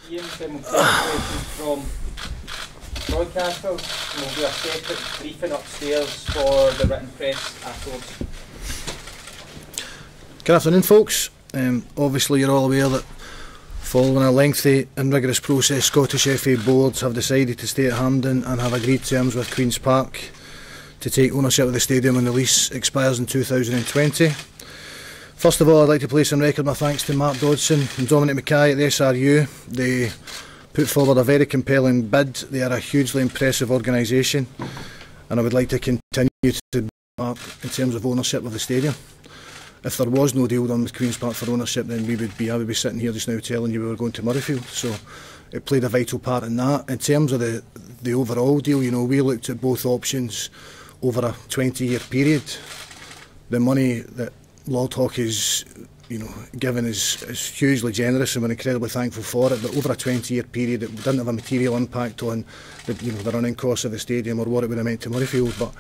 Ian, then we'll take questions from broadcasters, and we'll do a separate briefing upstairs for the written press afterwards. Good afternoon, folks. Obviously you're all aware that following a lengthy and rigorous process, Scottish FA boards have decided to stay at Hampden and have agreed terms with Queen's Park to take ownership of the stadium when the lease expires in 2020. First of all, I'd like to place on record my thanks to Mark Dodson and Dominic Mackay at the SRU. They put forward a very compelling bid. They are a hugely impressive organisation, and I would like to continue to be up in terms of ownership of the stadium. If there was no deal done with Queen's Park for ownership, then I would be sitting here just now telling you we were going to Murrayfield. So it played a vital part in that. In terms of the overall deal, we looked at both options over a 20-year period. The money that Lord Hawk is given is hugely generous, and we're incredibly thankful for it. But over a 20-year period, it didn't have a material impact on the running costs of the stadium or what it would have meant to Murrayfield. But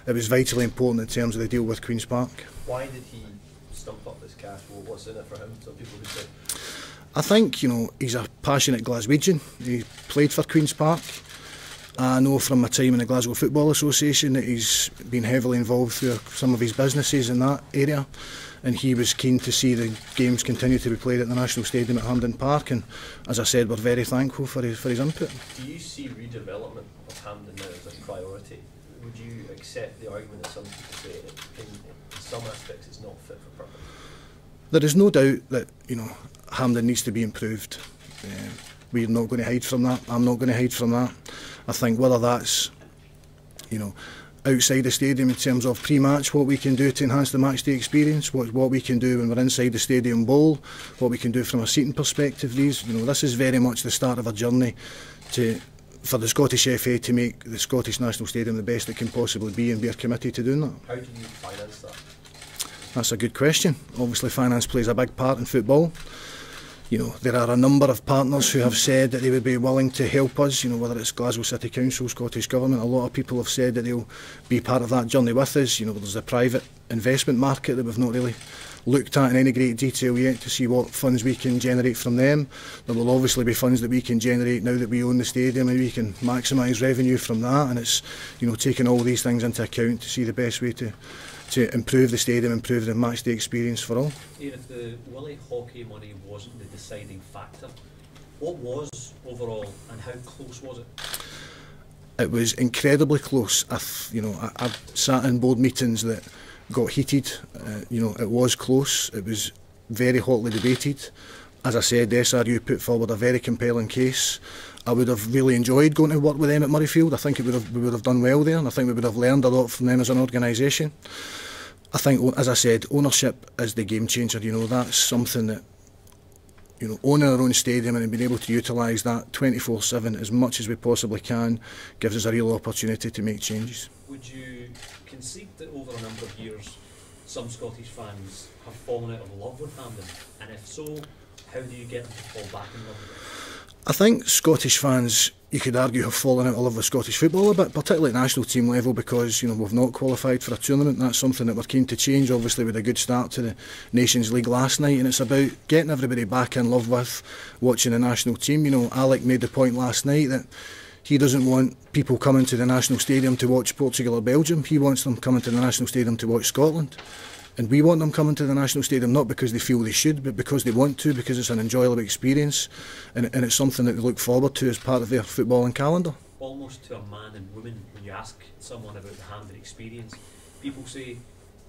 it was vitally important in terms of the deal with Queen's Park. Why did he stump up this cash? Well, what's in it for him? Some people would say. I think he's a passionate Glaswegian. He played for Queen's Park. I know from my time in the Glasgow Football Association that he's been heavily involved through some of his businesses in that area, and he was keen to see the games continue to be played at the National Stadium at Hampden Park, and as I said, we're very thankful for his input. Do you see redevelopment of Hampden now as a priority? Would you accept the argument that some people say in some aspects it's not fit for purpose? There is no doubt that Hampden needs to be improved. We're not going to hide from that. I'm not going to hide from that. I think whether that's outside the stadium in terms of pre-match, what we can do to enhance the matchday experience, what we can do when we're inside the stadium bowl, what we can do from a seating perspective. This is very much the start of a journey for the Scottish FA to make the Scottish National Stadium the best it can possibly be, and we are committed to doing that. How do you finance that? That's a good question. Obviously finance plays a big part in football. There are a number of partners who have said that they would be willing to help us, whether it's Glasgow City Council, Scottish Government. A lot of people have said that they'll be part of that journey with us. There's a private investment market that we've not really looked at in any great detail yet to see what funds we can generate from them. There will obviously be funds that we can generate now that we own the stadium, and we can maximise revenue from that, and it's taking all these things into account to see the best way to improve the stadium, improve the matchday experience for all. Ian, if the Willie Hockey money wasn't the deciding factor, what was overall, and how close was it? It was incredibly close. I've sat in board meetings that got heated. It was close. It was very hotly debated. As I said, the SRU put forward a very compelling case. I would have really enjoyed going to work with them at Murrayfield. I think we would have done well there, and I think we would have learned a lot from them as an organisation. I think, as I said, ownership is the game changer. That's something that, owning our own stadium and being able to utilise that 24/7 as much as we possibly can gives us a real opportunity to make changes. Would you concede that over a number of years some Scottish fans have fallen out of love with Hampden, and if so, how do you get them to fall back in love with it? I think Scottish fans, you could argue, have fallen out of love with Scottish football a bit, particularly at national team level, because we've not qualified for a tournament. That's something that we're keen to change. Obviously, with a good start to the Nations League last night, and it's about getting everybody back in love with watching the national team. Alec made the point last night that he doesn't want people coming to the national stadium to watch Portugal or Belgium. He wants them coming to the national stadium to watch Scotland. And we want them coming to the National Stadium not because they feel they should, but because they want to, because it's an enjoyable experience, and it's something that they look forward to as part of their footballing calendar. Almost to a man and woman, when you ask someone about the Hampden experience, people say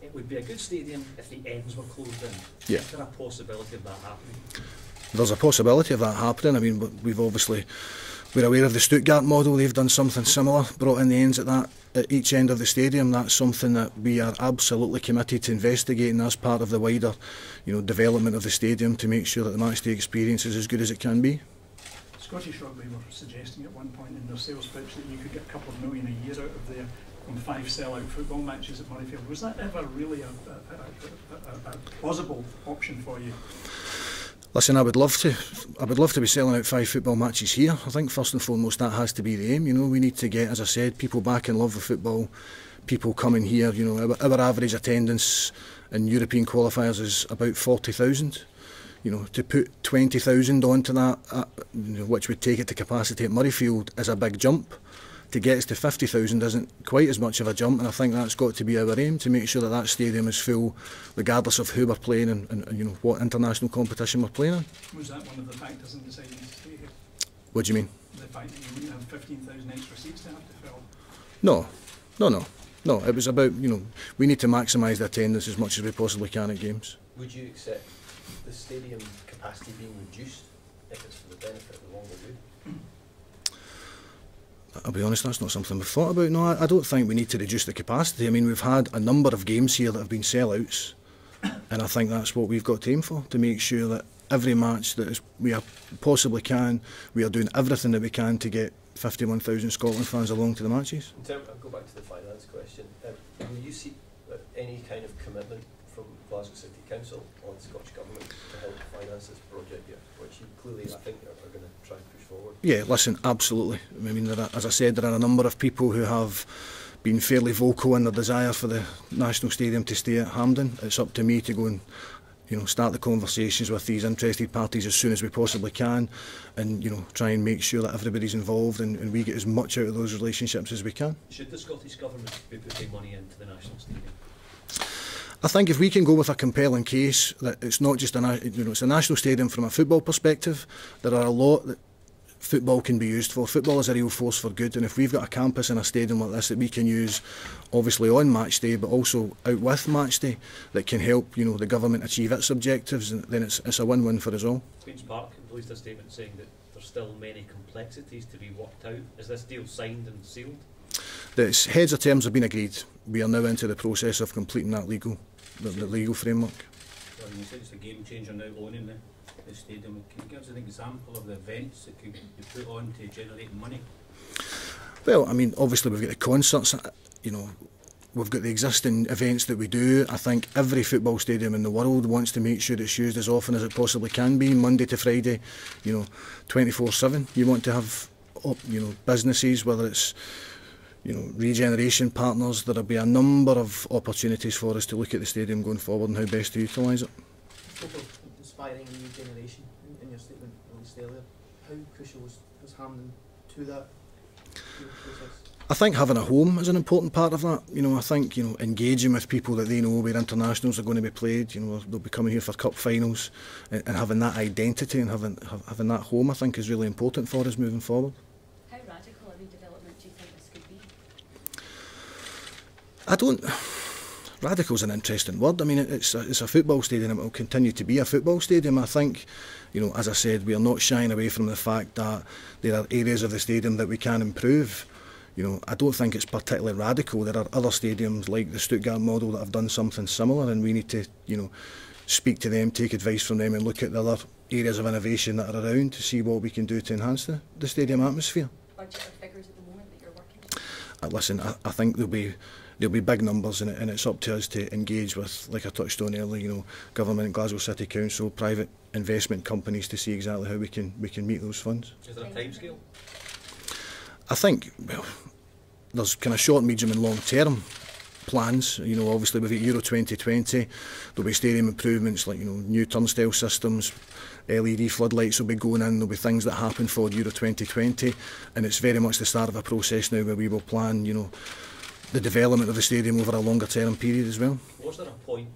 it would be a good stadium if the ends were closed in. Yeah. Is there a possibility of that happening? There's a possibility of that happening. I mean, we're aware of the Stuttgart model. They've done something similar, brought in the ends at each end of the stadium. That's something that we are absolutely committed to investigating as part of the wider, development of the stadium to make sure that the matchday experience is as good as it can be. Scottish Rugby were suggesting at one point in their sales pitch that you could get a couple of million a year out of there from 5 sell-out football matches at Murrayfield. Was that ever really a plausible option for you? Listen, I would love to be selling out 5 football matches here. I think first and foremost that has to be the aim. We need to get, as I said, people back in love with football, people coming here. Our average attendance in European qualifiers is about 40,000. you know, to put 20,000 onto that, you know, which would take it to capacity at Murrayfield, is a big jump. To get us to 50,000 isn't quite as much of a jump, and I think that's got to be our aim, to make sure that that stadium is full, regardless of who we're playing and you know, what international competition we're playing in. Was that one of the factors in deciding to stay here? What do you mean? The fact that you wouldn't have 15,000 extra seats to have to fill? No, it was about, you know, we need to maximise the attendance as much as we possibly can at games. Would you accept the stadium capacity being reduced if it's for the benefit of the longer good? I'll be honest, that's not something we've thought about. No, I don't think we need to reduce the capacity. I mean, we've had a number of games here that have been sellouts, and I think that's what we've got to aim for, to make sure that every match that we possibly can, we are doing everything that we can to get 51,000 Scotland fans along to the matches. I'll go back to the finance question. Will you see any kind of commitment from Glasgow City Council or the Scottish Government to help finance this project here, which you clearly, I think, are going to try and push forward? Yeah, listen, absolutely. I mean, as I said, there are a number of people who have been fairly vocal in their desire for the National Stadium to stay at Hampden. It's up to me to go and, you know, start the conversations with these interested parties as soon as we possibly can, and, you know, try and make sure that everybody's involved and we get as much out of those relationships as we can. Should the Scottish Government be putting money into the National Stadium? I think if we can go with a compelling case that it's not just it's a national stadium from a football perspective, there are a lot that football can be used for. Football is a real force for good, and if we've got a campus in a stadium like this that we can use, obviously on match day, but also out with match day, that can help, you know, the government achieve its objectives, then it's a win-win for us all. Queen's Park released a statement saying that there's still many complexities to be worked out. Is this deal signed and sealed? The heads of terms have been agreed. We are now into the process of completing that the legal framework. Well, you said it's a game changer now owning the stadium. Can you give us an example of the events that could be put on to generate money? Well, I mean, obviously we've got the concerts, you know, we've got the existing events that we do. I think every football stadium in the world wants to make sure it's used as often as it possibly can be, Monday to Friday, you know, 24/7. You want to have, you know, businesses, whether it's, you know, regeneration partners. There'll be a number of opportunities for us to look at the stadium going forward and how best to utilise it. Spoke of inspiring a new generation in your statement released earlier. How crucial was Hampden to that process? I think having a home is an important part of that. You know, I think, you know, engaging with people that they know where internationals are going to be played. You know, they'll be coming here for cup finals, and having that identity and having that home, I think, is really important for us moving forward. How radical a redevelopment do you think this could be? Radical's an interesting word. I mean, it's a football stadium. It will continue to be a football stadium. I think, you know, as I said, we are not shying away from the fact that there are areas of the stadium that we can improve. You know, I don't think it's particularly radical. There are other stadiums like the Stuttgart model that have done something similar, and we need to, you know, speak to them, take advice from them, and look at the other areas of innovation that are around to see what we can do to enhance the stadium atmosphere. Budget or figures at the moment that you're working to? Listen, I think there'll be big numbers in it, and it's up to us to engage with, like I touched on earlier, you know, government, Glasgow City Council, private investment companies, to see exactly how we can meet those funds. Is there a timescale? I think, well, there's kind of short, medium and long term plans. You know, obviously we've got Euro 2020, there'll be stadium improvements like, you know, new turnstile systems, LED floodlights will be going in, there'll be things that happen for Euro 2020, and it's very much the start of a process now where we will plan, you know, the development of the stadium over a longer term period as well. Was there a point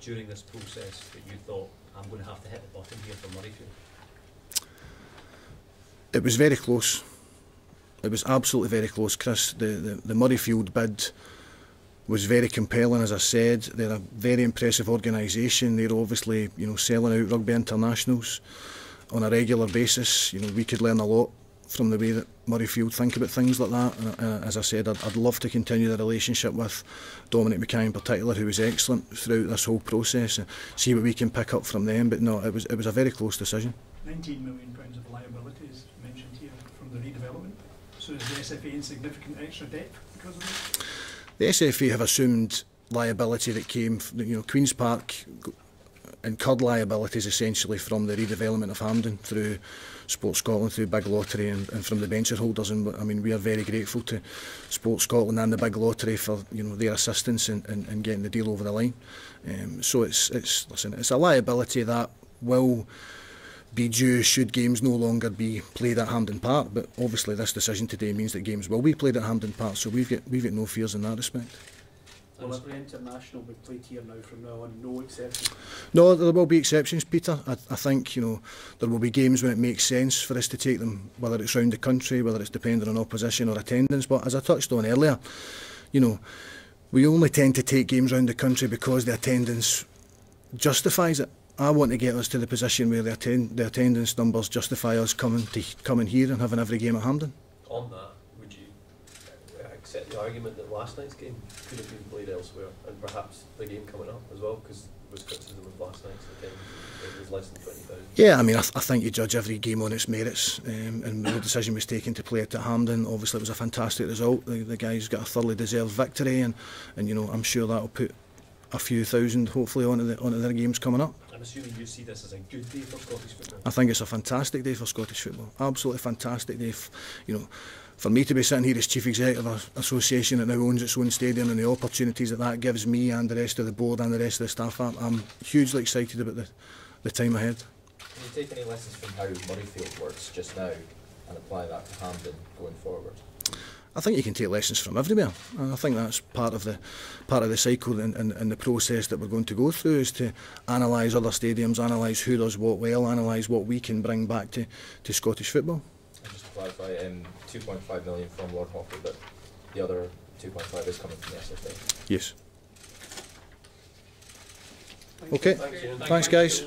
during this process that you thought, I'm going to have to hit the button here for Murrayfield? It was very close. It was absolutely very close, Chris. The Murrayfield bid was very compelling, as I said. They're a very impressive organisation. They're obviously, you know, selling out rugby internationals on a regular basis. You know, we could learn a lot from the way that Murrayfield think about things like that. And as I said, I'd love to continue the relationship with Dominic Mackay in particular, who was excellent throughout this whole process, and see what we can pick up from them. But no, it was a very close decision. £19 million of liabilities mentioned here from the redevelopment. So is the SFA in significant extra debt because of this? The SFA have assumed liability that came, you know, Queen's Park incurred liabilities essentially from the redevelopment of Hampden through Sports Scotland, through Big Lottery, and from the bencher holders. And I mean, we are very grateful to Sports Scotland and the Big Lottery for, you know, their assistance in getting the deal over the line. So it's a liability that will be due should games no longer be played at Hampden Park, but obviously this decision today means that games will be played at Hampden Park, so we've got no fears in that respect. Will every international be played here now from now on, no exceptions? No, there will be exceptions, Peter. I think, you know, there will be games when it makes sense for us to take them, whether it's round the country, whether it's depending on opposition or attendance. But as I touched on earlier, you know, we only tend to take games round the country because the attendance justifies it. I want to get us to the position where the attendance numbers justify us coming here and having every game at Hampden. On that, would you accept the argument that last night's game could have been played elsewhere, and perhaps the game coming up as well, because there was criticism of last night's attendance, it was less than 20,000? Yeah, I mean, I think you judge every game on its merits, and the decision was taken to play it at Hampden. Obviously, it was a fantastic result. The guys got a thoroughly deserved victory, and you know, I'm sure that will put a few thousand, hopefully, onto their games coming up. I'm assuming you see this as a good day for Scottish football. I think it's a fantastic day for Scottish football. Absolutely fantastic day. You know, for me to be sitting here as Chief Executive of an association that now owns its own stadium, and the opportunities that gives me and the rest of the board and the rest of the staff, I'm hugely excited about the time ahead. Can you take any lessons from how Murrayfield works just now and apply that to Hampden going forward? I think you can take lessons from everywhere, and I think that's part of the cycle and the process that we're going to go through, is to analyse other stadiums, analyse who does what well, analyse what we can bring back to Scottish football. And just to clarify, 2.5 million from Lord Hawker, but the other 2.5 is coming from the SFA? Yes. Okay, thanks guys.